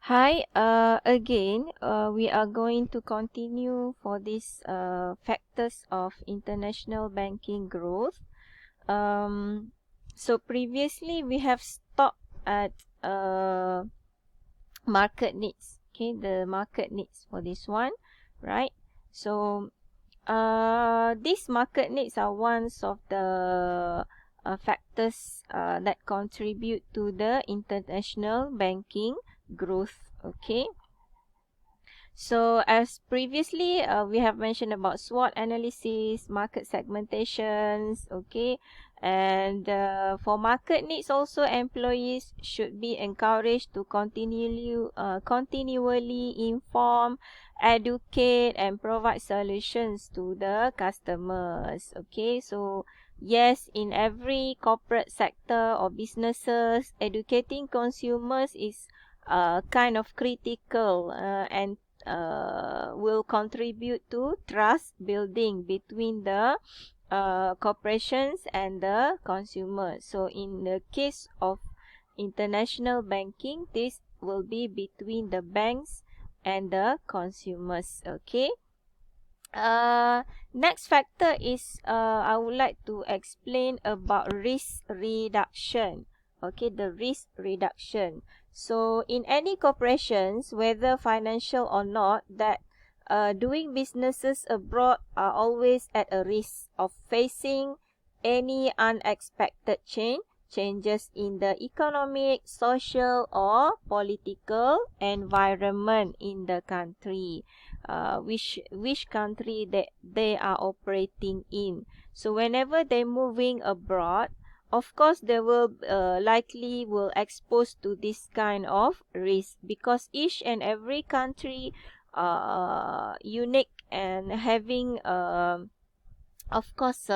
Hi, again, we are going to continue for this factors of international banking growth. Um, so previously we have stopped at market needs. Okay, the market needs for this one, right? So these market needs are ones of the factors that contribute to the international banking growth. Okay. So as previously we have mentioned about SWOT analysis, market segmentations, okay, and for market needs also employees should be encouraged to continually inform, educate, and provide solutions to the customers. Okay, so yes, in every corporate sector or businesses, educating consumers is kind of critical and will contribute to trust building between the corporations and the consumers. So in the case of international banking, this will be between the banks and the consumers. Okay. Uh, Next factor is I would like to explain about risk reduction. Okay, the risk reduction. So in any corporations, whether financial or not, that doing businesses abroad are always at a risk of facing any unexpected changes in the economic, social, or political environment in the country, which country that they are operating in. So whenever they're moving abroad, of course they will likely will exposed to this kind of risk, because each and every country unique and having of course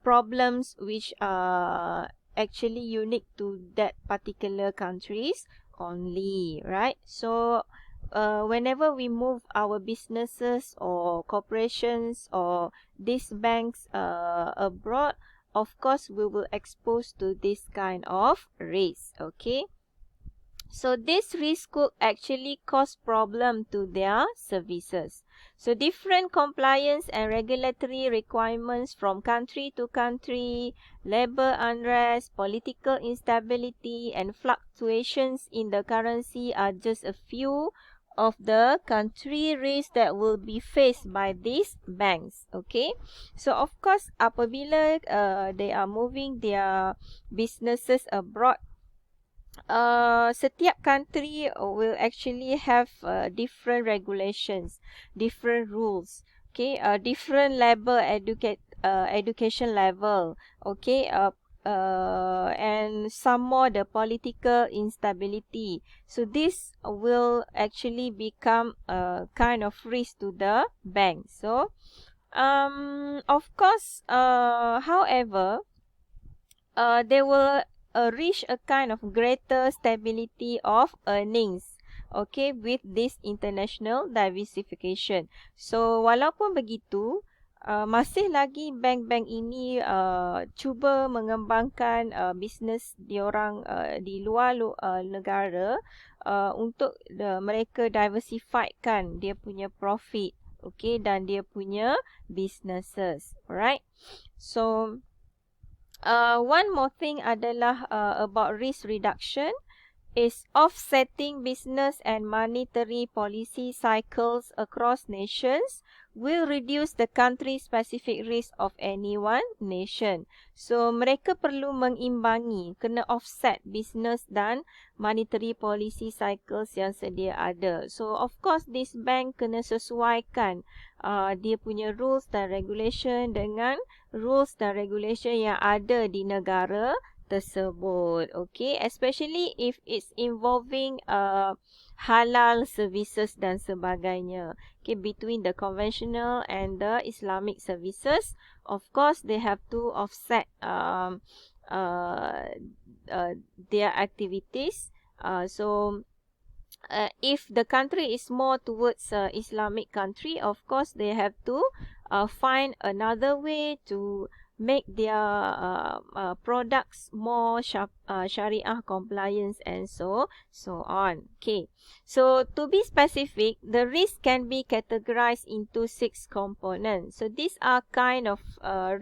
problems which are actually unique to that particular countries only, right? So whenever we move our businesses or corporations or these banks abroad, of course we will expose to this kind of risk. Okay, so this risk could actually cause problem to their services. So different compliance and regulatory requirements from country to country, labor unrest, political instability, and fluctuations in the currency are just a few of the country risks that will be faced by these banks. Okay, so of course apabila they are moving their businesses abroad, setiap country will actually have different regulations, different rules. Okay, different level education level. Okay, and some more the political instability. So this will actually become a kind of risk to the bank. So of course, however, they will reach a kind of greater stability of earnings, okay, with this international diversification. So walaupun begitu, masih lagi bank-bank ini cuba mengembangkan bisnes diorang di luar negara, untuk mereka diversifykan dia punya profit, okay, dan dia punya businesses. Alright, so one more thing adalah about risk reduction is offsetting business and monetary policy cycles across nations will reduce the country-specific risk of any one nation. So, mereka perlu mengimbangi, kena offset business dan monetary policy cycles yang sedia ada. So, of course, this bank kena sesuaikan dia punya rules dan regulation dengan rules dan regulation yang ada di negara tersebut. Okay, especially if it's involving halal services dan sebagainya. Okay, between the conventional and the Islamic services, of course they have to offset uh, their activities. If the country is more towards Islamic country, of course they have to find another way to make their products more Sharia compliance and so on. Okay, so to be specific, the risk can be categorized into 6 components. So these are kind of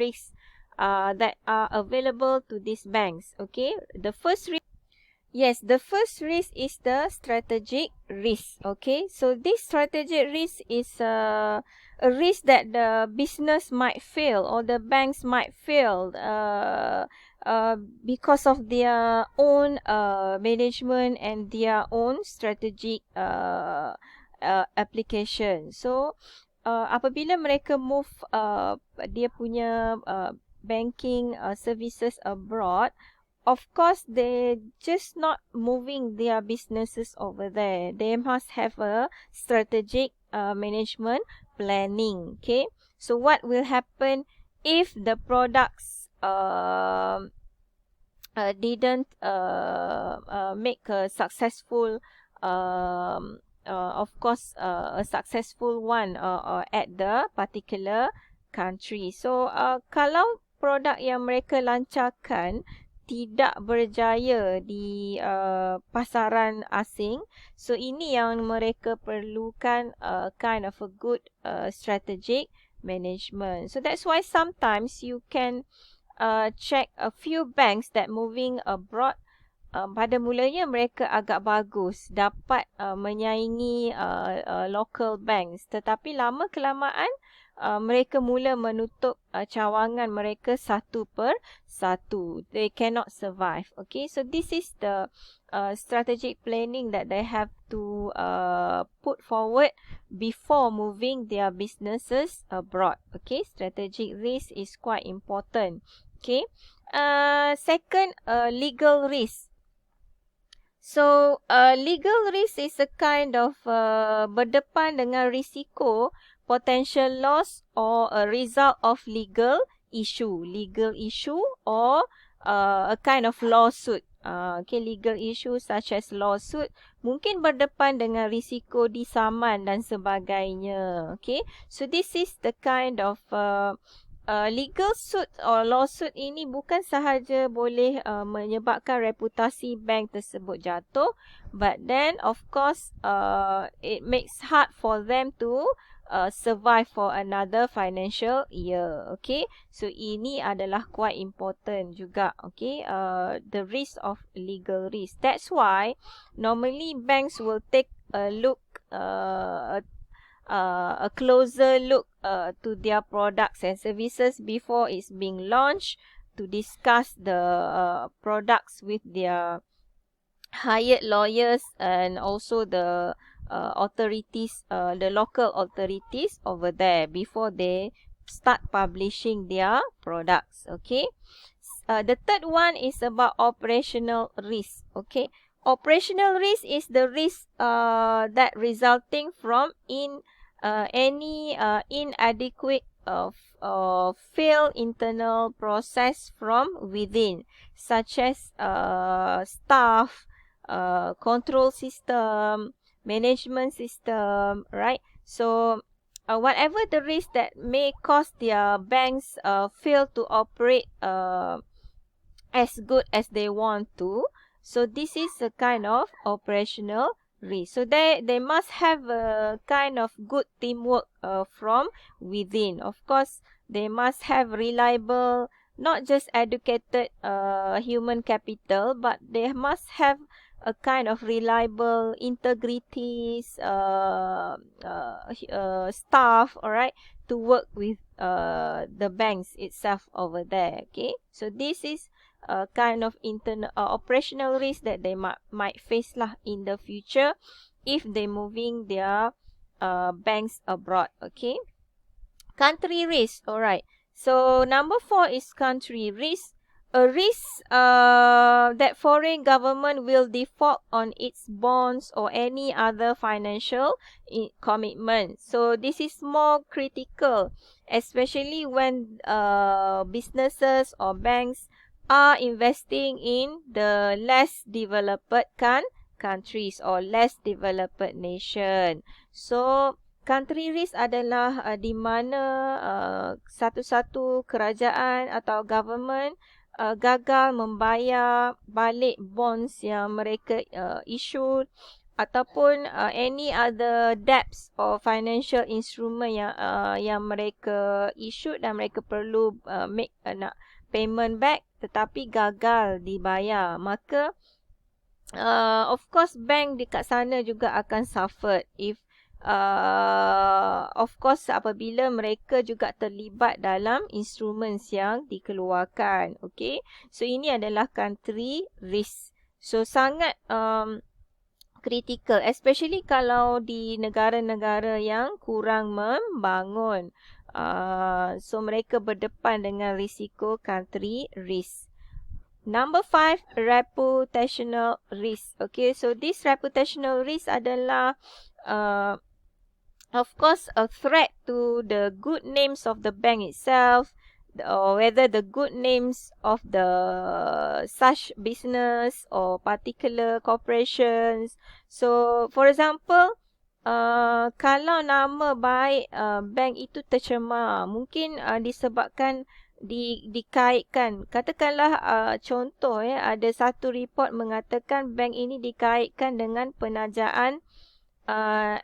risks that are available to these banks. Okay, the first risk. Yes, the first risk is the strategic risk. Okay, so this strategic risk is a risk that the business might fail or the banks might fail because of their own management and their own strategic application. So, apabila mereka move dia punya banking services abroad, of course, they just not moving their businesses over there. They must have a strategic management planning. Okay, so what will happen if the products didn't make a successful, of course, a successful one at the particular country. So, kalau produk yang mereka lancarkan tidak berjaya di pasaran asing, so ini yang mereka perlukan kind of a good strategic management. So that's why sometimes you can check a few banks that moving abroad. Pada mulanya mereka agak bagus, dapat menyaingi local banks, tetapi lama kelamaan mereka mula menutup cawangan mereka satu per satu. They cannot survive. Okay, so this is the strategic planning that they have to put forward before moving their businesses abroad. Okay, strategic risk is quite important. Okay, second, legal risk. So, legal risk is a kind of berdepan dengan risiko potential loss or a result of legal issue or a kind of lawsuit. Okay, legal issue such as lawsuit mungkin berdepan dengan risiko disaman dan sebagainya. Okay, so this is the kind of legal suit or lawsuit ini bukan sahaja boleh menyebabkan reputasi bank tersebut jatuh, but then of course it makes hard for them to survive for another financial year. Okay, so ini adalah quite important juga. Okay, the risk of legal risk. That's why normally banks will take a look, a closer look to their products and services before it's being launched, to discuss the products with their hired lawyers and also the authorities, the local authorities over there before they start publishing their products. Okay, the third one is about operational risk. Okay, operational risk is the risk that resulting from any inadequate failed internal process from within, such as staff, control system, management system, right? So whatever the risk that may cause their banks fail to operate as good as they want to, so this is a kind of operational risk. So they must have a kind of good teamwork from within. Of course, they must have reliable, not just educated human capital, but they must have a kind of reliable integrities staff, all right, to work with the banks itself over there. Okay, so this is a kind of internal operational risk that they might face lah in the future if they moving their banks abroad. Okay, country risk. All right, so number 4 is country risk. A risk that foreign government will default on its bonds or any other financial commitment. So this is more critical, especially when businesses or banks are investing in the less developed countries or less developed nation. So country risk adalah di mana satu-satu kerajaan atau government gagal membayar balik bonds yang mereka issue, ataupun any other debts or financial instrument yang mereka issue dan mereka perlu make nak payment back tetapi gagal dibayar, maka of course bank dekat sana juga akan suffer if of course apabila mereka juga terlibat dalam instruments yang dikeluarkan. Okay, so ini adalah country risk. So sangat critical, especially kalau di negara-negara yang kurang membangun. So mereka berdepan dengan risiko country risk. Number 5, reputational risk. Okay, so this reputational risk adalah of course a threat to the good names of the bank itself, or whether the good names of the such business or particular corporations. So for example, kalau nama baik bank itu tercemar, mungkin disebabkan dikaitkan, katakanlah contoh ada satu report mengatakan bank ini dikaitkan dengan penajaan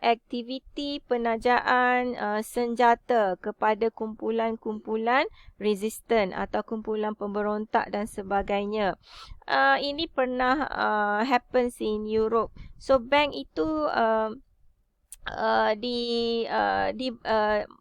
aktiviti penajaan senjata kepada kumpulan-kumpulan resisten atau kumpulan pemberontak dan sebagainya. Ini pernah happens in Europe. So bank itu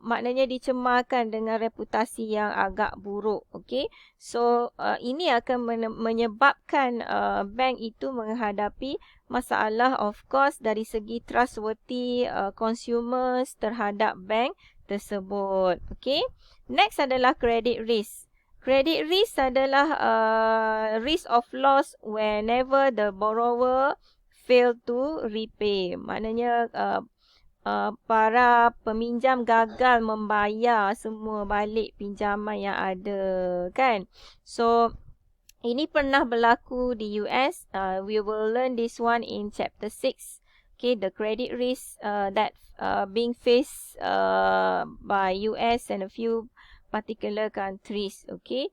maknanya dicemarkan dengan reputasi yang agak buruk. Okay, so ini akan menyebabkan bank itu menghadapi masalah, of course, dari segi trustworthy consumers terhadap bank tersebut. Okay, next adalah credit risk. Credit risk adalah risk of loss whenever the borrower fail to repay. Maknanya para peminjam gagal membayar semua balik pinjaman yang ada, kan? So ini pernah berlaku di US. We will learn this one in chapter 6. Okay, the credit risk that being faced by US and a few particular countries. Okay,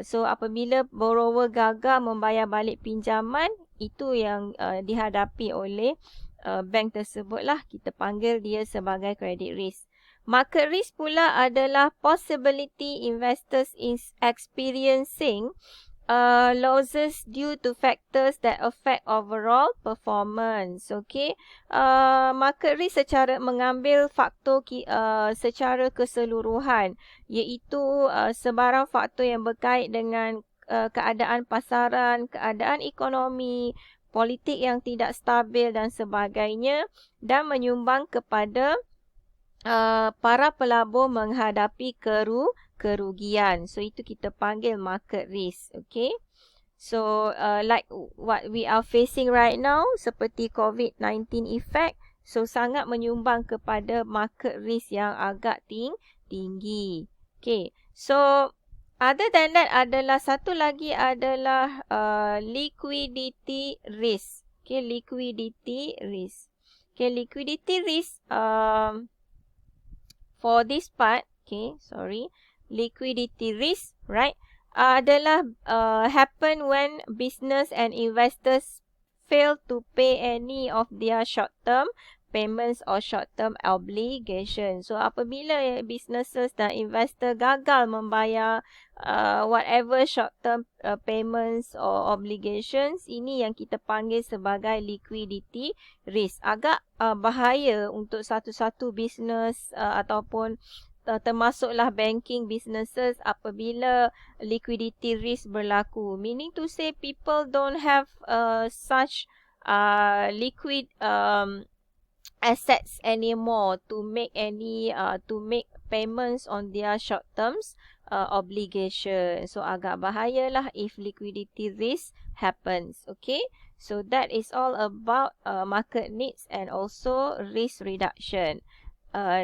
so apabila borrower gagal membayar balik pinjaman, itu yang dihadapi oleh bank tersebutlah, kita panggil dia sebagai credit risk. Market risk pula adalah possibility investors is experiencing losses due to factors that affect overall performance. Okay, market risk secara mengambil faktor secara keseluruhan, iaitu sebarang faktor yang berkait dengan keadaan pasaran, keadaan ekonomi, politik yang tidak stabil dan sebagainya, dan menyumbang kepada para pelabur menghadapi kerugian. So itu kita panggil market risk. Okay, so like what we are facing right now, seperti COVID-19 effect, so sangat menyumbang kepada market risk yang agak tinggi. Okay, so other than that adalah satu lagi adalah liquidity risk. Okay, liquidity risk. Okay, liquidity risk for this part, okay, sorry, liquidity risk, right, adalah happen when business and investors fail to pay any of their short-term payments or short-term obligations. So apabila businesses dan investor gagal membayar whatever short-term payments or obligations, ini yang kita panggil sebagai liquidity risk. Agak bahaya untuk satu-satu business ataupun termasuklah banking businesses apabila liquidity risk berlaku. Meaning to say people don't have such liquid assets anymore to make payments on their short terms obligation. So agak bahayalah if liquidity risk happens. Okay, so that is all about market needs and also risk reduction.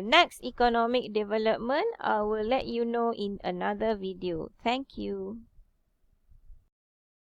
Next, economic development, I will let you know in another video. Thank you.